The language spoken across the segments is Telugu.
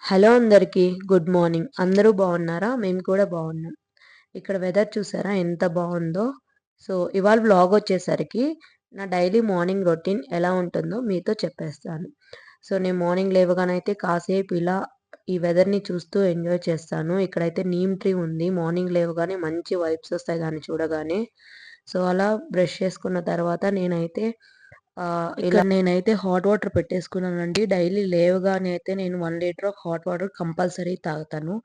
హలో అందరికీ. Good morning. అందరూ బాగున్నారా? మేము కూడా బాగున్నాం. ఇక్కడ వెదర్ చూసారా ఎంత బాగుందో. సో ఇవాళ వ్లాగ్ వచ్చేసరికి నా డైలీ మార్నింగ్ రొటీన్ ఎలా ఉంటుందో మీతో చెప్పేస్తాను. సో నేను మార్నింగ్ లేవగానైతే కాసేపు ఇలా ఈ వెదర్ని చూస్తూ ఎంజాయ్ చేస్తాను. ఇక్కడైతే నీమ్ ట్రీ ఉంది. మార్నింగ్ లేవగానే మంచి వైబ్స్ వస్తాయి దాన్ని చూడగానే. సో అలా బ్రష్ చేసుకున్న తర్వాత ఇక్కడ నేనైతే హాట్ వాటర్ పెట్టేసుకున్నానండి. డైలీ లేవగానే అయితే నేను 1 litre of hot water compulsory తాగుతాను.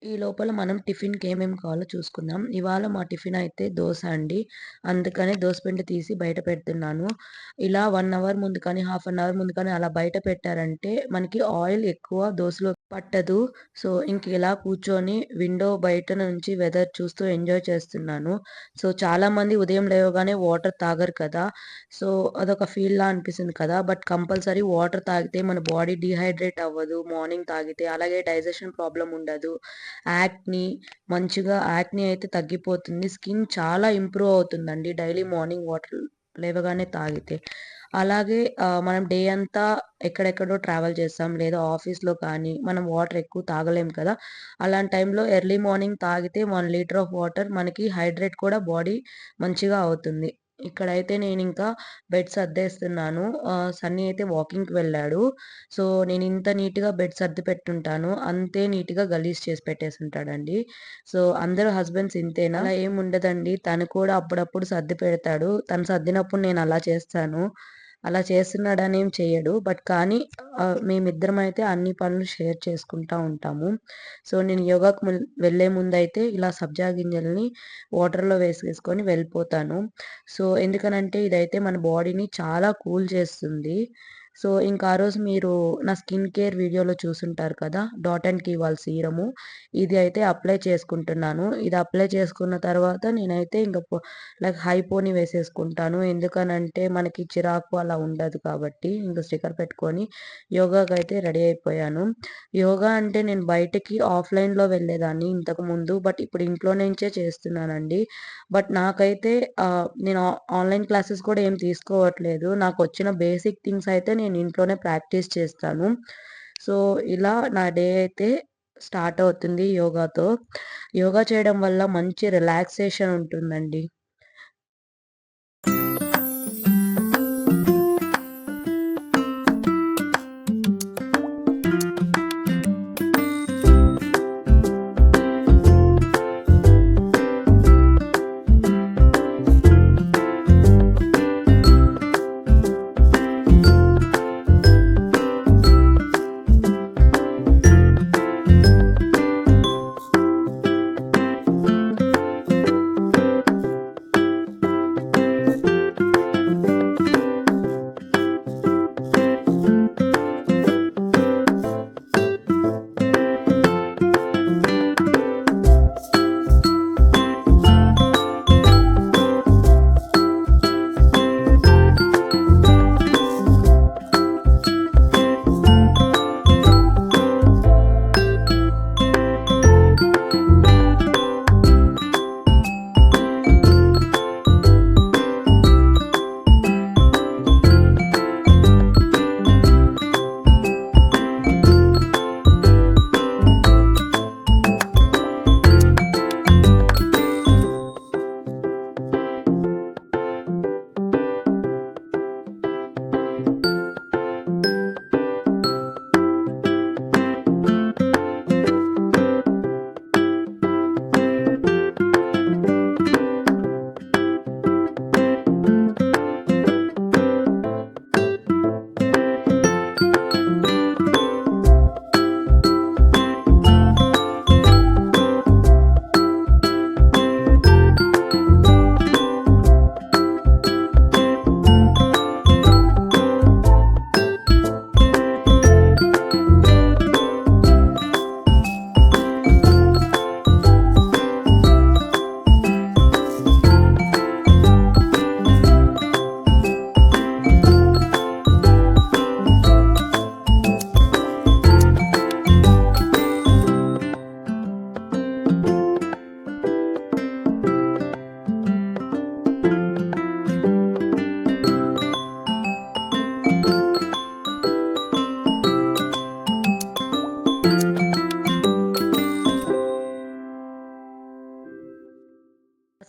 ఈ లోపల మనం టిఫిన్‌కి ఏమేమి కావాలో చూసుకుందాం. ఇవాళ మా టిఫిన్ అయితే దోస అండి. అందుకనే దోస పిండి తీసి బయట పెడుతున్నాను. ఇలా 1 అవర్ ముందు కానీ, హాఫ్ అన్ అవర్ ముందు కానీ అలా బయట పెట్టారంటే మనకి ఆయిల్ ఎక్కువ దోసలో పట్టదు. సో ఇంక ఇలా కూర్చొని విండో బయట నుంచి వెదర్ చూస్తూ ఎంజాయ్ చేస్తున్నాను. సో చాలామంది ఉదయం లేవగానే వాటర్ తాగరు కదా! సో అదొక ఫీల్‌లా అనిపిస్తుంది కదా! బట్ కంపల్సరీ వాటర్ తాగితే మన బాడీ డీహైడ్రేట్ అవ్వదు మార్నింగ్ తాగితే. అలాగే డైజెషన్ ప్రాబ్లమ్ ఉండదు. యాక్ని అయితే తగ్గిపోతుంది. స్కిన్ చాలా ఇంప్రూవ్ అవుతుందండి డైలీ మార్నింగ్ వాటర్ లేవగానే తాగితే. అలాగే మనం డే అంతా ఎక్కడెక్కడో ట్రావెల్ చేస్తాం. లేదా ఆఫీస్‌లో కానీ మనం వాటర్ ఎక్కువ తాగలేం కదా! అలాంటి టైంలో ఎర్లీ మార్నింగ్ తాగితే 1 లీటర్ ఆఫ్ వాటర్ మనకి హైడ్రేట్ కూడా బాడీ మంచిగా అవుతుంది. ఇక్కడైతే నేనింకా బెడ్ సర్దేస్తున్నాను. సన్నీ అయితే వాకింగ్‌కి వెళ్ళాడు. సో నేనింత నీట్‌గా బెడ్ సర్ది పెట్టుంటాను. అంతే నీట్‌గా గలీజ్ చేసి పెట్టేసుంటాడండి. సో అందరూ హస్బెండ్స్ ఇంతేనా? అలా ఏముండదండి. తను కూడా అప్పుడప్పుడు సర్ది పెడతాడు. తను సర్దినప్పుడు నేనలా చేస్తాను. అలా చేస్తున్నాడని ఏం చెయ్యడు. బట్ కానీ మేమిద్దరమైతే అన్ని పనులు షేర్ చేసుకుంటా ఉంటాము. సో నేను యోగాకు వెళ్ళే ముందైతే ఇలా సబ్జా గింజల్ని వాటర్‌లో వేసేసుకొని వెళ్ళిపోతాను. సో ఎందుకనంటే ఇదైతే మన బాడీని చాలా కూల్ చేస్తుంది. సో ఇంకా ఆ రోజు మీరు నా స్కిన్ కేర్ వీడియోలో చూసుంటారు కదా! డాట్ అండ్ కీ వాళ్ళ సీరము. ఇది అయితే అప్లై చేసుకుంటున్నాను. ఇది అప్లై చేసుకున్న తర్వాత నేనైతే ఇంక లైక్ హై పోనీ వేసేసుకుంటాను. ఎందుకనంటే మనకి చిరాకు అలా ఉండదు కాబట్టి. ఇంక స్టిక్కర్ పెట్టుకొని యోగాకైతే రెడీ అయిపోయాను. యోగా అంటే నేను బయటకి ఆఫ్‌లైన్‌లో వెళ్ళేదాన్ని ఇంతకుముందు. బట్ ఇప్పుడు ఇంట్లో నుంచే చేస్తున్నానండి. బట్ నాకైతే నేను ఆన్‌లైన్ క్లాసెస్ కూడా ఏం తీసుకోవట్లేదు. నాకొచ్చిన బేసిక్ థింగ్స్ అయితే నేను ఇంట్లోనే ప్రాక్టీస్ చేస్తాను. సో ఇలా నా డే అయితే స్టార్ట్ అవుతుంది యోగాతో. యోగా చేయడం వల్ల మంచి రిలాక్సేషన్ ఉంటుందండి.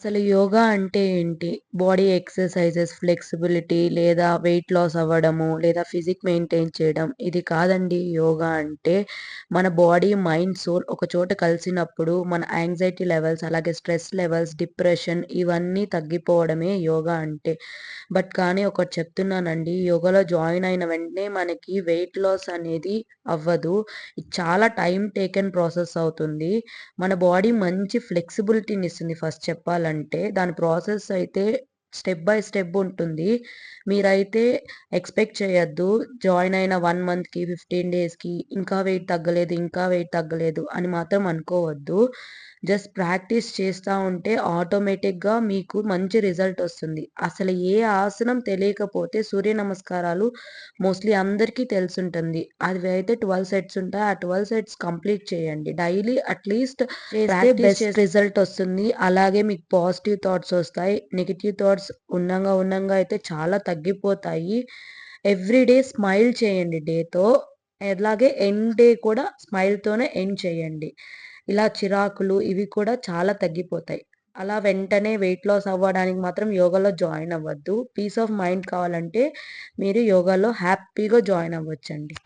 అసలు యోగా అంటే ఏంటి? బాడీ ఎక్సర్‌సైజెస్, ఫ్లెక్సిబిలిటీ లేదా వెయిట్ లాస్ అవ్వడము, లేదా ఫిజిక్ మెయింటైన్ చేయడం ఇది కాదండి యోగా అంటే. మన బాడీ, మైండ్, సోల్ ఒక చోట కలిసినప్పుడు మన యాంగ్జైటీ లెవెల్స్, అలాగే స్ట్రెస్ లెవెల్స్, డిప్రెషన్ ఇవన్నీ తగ్గిపోవడమే యోగా అంటే. కానీ ఒకటి చెప్తున్నానండి. యోగాలో జాయిన్ అయిన వెంటనే మనకి వెయిట్ లాస్ అనేది అవ్వదు. ఇది చాలా టైమ్ టేకెన్ ప్రాసెస్ అవుతుంది. మన బాడీ మంచి ఫ్లెక్సిబిలిటీనిస్తుంది ఫస్ట్ చెప్పాలంటే. దాని ప్రాసెస్ అయితే స్టెప్ బై స్టెప్ ఉంటుంది. మీరైతే ఎక్స్‌పెక్ట్ చేయొద్దు. జాయిన్ అయిన 1 మంత్‌కి, 15 డేస్‌కి ఇంకా వెయిట్ తగ్గలేదు, ఇంకా వెయిట్ తగ్గలేదు అని మాత్రం అనుకోవద్దు. జస్ట్ ప్రాక్టీస్ చేస్తా ఉంటే ఆటోమేటిక్‌గా మీకు మంచి రిజల్ట్ ఒస్తుంది. అసలు ఏ ఆసనం తెలియకపోతే సూర్య నమస్కారాలు మోస్ట్‌లీ అందరికీ తెలిసుంటుంది. అవి అయితే 12 సెట్స్ ఉంటాయి. ఆ 12 సెట్స్ కంప్లీట్ చేయండి. డైలీ అట్‌లీస్ట్ చేస్తే బెస్ట్ రిజల్ట్ ఒస్తుంది. అలాగే మీకు పాజిటివ్ థాట్స్ ఒస్తాయి. నెగెటివ్ థాట్స్ ఉండంగా అయితే చాలా తగ్గిపోతాయి. ఎవ్రీ డే స్మైల్ చేయండి డేతో. అలాగే ఎండ్ డే కూడా స్మైల్‌తోనే ఎండ్ చేయండి. ఇలా చిరాకులు ఇవి కూడా చాలా తగ్గిపోతాయి. అలా వెంటనే వెయిట్ లాస్ అవ్వడానికి మాత్రం యోగాలో జాయిన్ అవ్వద్దు. పీస్ ఆఫ్ మైండ్ కావాలంటే మీరు యోగాలో హ్యాపీగా జాయిన్ అవ్వొచ్చండి.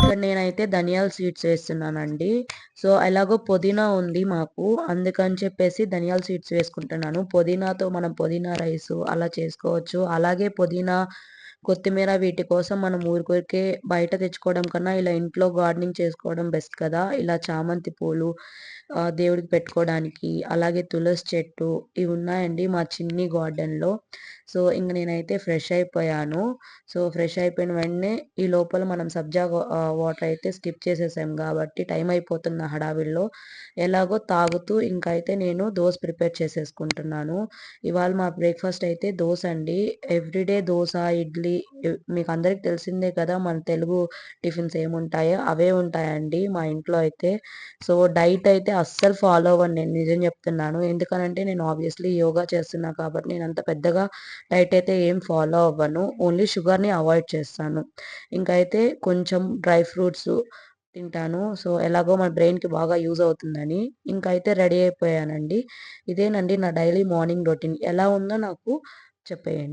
ఇక్కడ నేనైతే ధనియాల సీడ్స్ వేస్తున్నానండి. సో, ఎలాగో పుదీనా ఉంది మాకు. అందుకని చెప్పేసి ధనియాల సీడ్స్ వేసుకుంటున్నాను. పుదీనాతో మనం పుదీనా రైసు అలా చేసుకోవచ్చు. అలాగే పుదీనా, కొత్తిమీర వీటి కోసం మనం ఊరికే బయట తెచ్చుకోవడం కన్నా ఇలా ఇంట్లో గార్డెనింగ్ చేసుకోవడం బెస్ట్ కదా! ఇలా చామంతి పూలు దేవుడికి పెట్టుకోవడానికి, అలాగే తులసి చెట్టు ఇవి ఉన్నాయండి మా చిన్ని గార్డెన్‌లో. సో, ఇంక నేనైతే ఫ్రెష్ అయిపోయాను. సో, ఫ్రెష్ అయిపోయిన వెంటనే ఈ లోపల మనం వాటర్ అయితే స్కిప్ చేసేసాం గాబట్టి టైం అయిపోతున్న హడావిడిలో ఎలాగో తాగుతూ ఇంకైతే నేను దోస ప్రిపేర్ చేసేసుకుంటున్నాను. ఇవాళ మా బ్రేక్‌ఫాస్ట్ అయితే దోస అండి. ఎవ్రీడే దోస, ఇడ్లీ మీకందరికి తెలిసిందే కదా! మన తెలుగు టిఫిన్స్ ఏముంటాయో అవే ఉంటాయండి మా ఇంట్లో అయితే. సో, డైట్ అయితే అస్సలు ఫాలో అవ్వను నేను నిజం చెప్తున్నాను. ఎందుకనంటే నేను ఆబ్వియస్‌లీ యోగా చేస్తున్నా కాబట్టి నేనంత పెద్దగా డైట్ అయితే ఏం ఫాలో అవ్వను. ఓన్లీ షుగర్‌ని అవాయిడ్ చేస్తాను. ఇంకైతే కొంచెం డ్రై ఫ్రూట్సు తింటాను. సో, ఎలాగో మన బ్రెయిన్‌కి బాగా యూజ్ అవుతుందని. ఇంకైతే రెడీ అయిపోయానండి. ఇదేనండి నా డైలీ మార్నింగ్ రొటీన్. ఎలా ఉందో నాకు చెప్పేయండి.